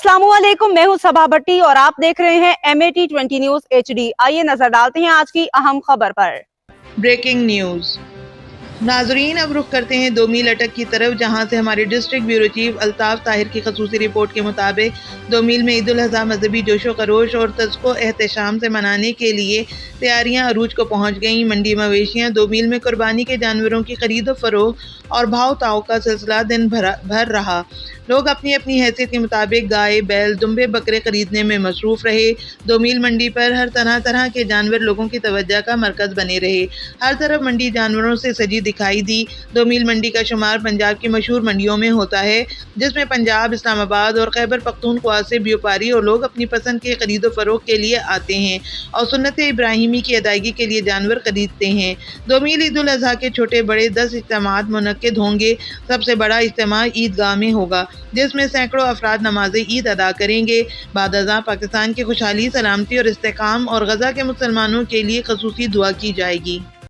अस्सलाम वालेकुम, मैं हूं सबा भट्टी और आप देख रहे हैं MAT20 न्यूज HD। आइए नजर डालते हैं आज की अहम खबर पर। Breaking news. नाजरीन, अब रुख करते हैं 2 मील अटक की तरफ, जहां से हमारे district bureau chief Altaf Tahir की खसूसी रिपोर्ट के मुताबिक 2 मील में ईद उल अज़हा मजहबी जोशो खरोश और तज़्को एहतशाम से मनाने के लिए तैयारियां अरूज को पहुंच गईं। मंडी मवेशियां 2 मील में कुर्बानी के जानवरों की खरीद फरोख्त और भाव ताव का सिलसिला दिन भर रहा। लोग अपनी अपनी हैसियत के मुताबिक गाय, बैल, दुम्बे, बकरे खरीदने में मसरूफ रहे। 2 मील मंडी पर हर तरह के जानवर लोगों की तवज्जो का मरकज बने रहे। हर तरफ मंडी जानवरों से सजी दिखाई दी। 2 मील मंडी का शुमार पंजाब की मशहूर मंडियों में होता है, जिसमें पंजाब, इस्लामाबाद और खैबर पख्तूनख्वा से व्यापारी और लोग अपनी पसंद के खरीदो फरोख्त के लिए आते हैं और सुन्नत इब्राहिमी की अदायगी के लिए जानवर खरीदते हैं। 2 मील ईद उल अज़हा के छोटे बड़े 10 इज्तिमात मुनक्किद होंगे। सबसे बड़ा इज्तिमा ईदगाह में होगा, जिसमें सैकड़ों अफराद नमाज ईद अदा करेंगे। बाद अज़ा पाकिस्तान की खुशहाली, सलामती और इस्तेहकाम और गजा के मुसलमानों के लिए खसूसी दुआ की जाएगी।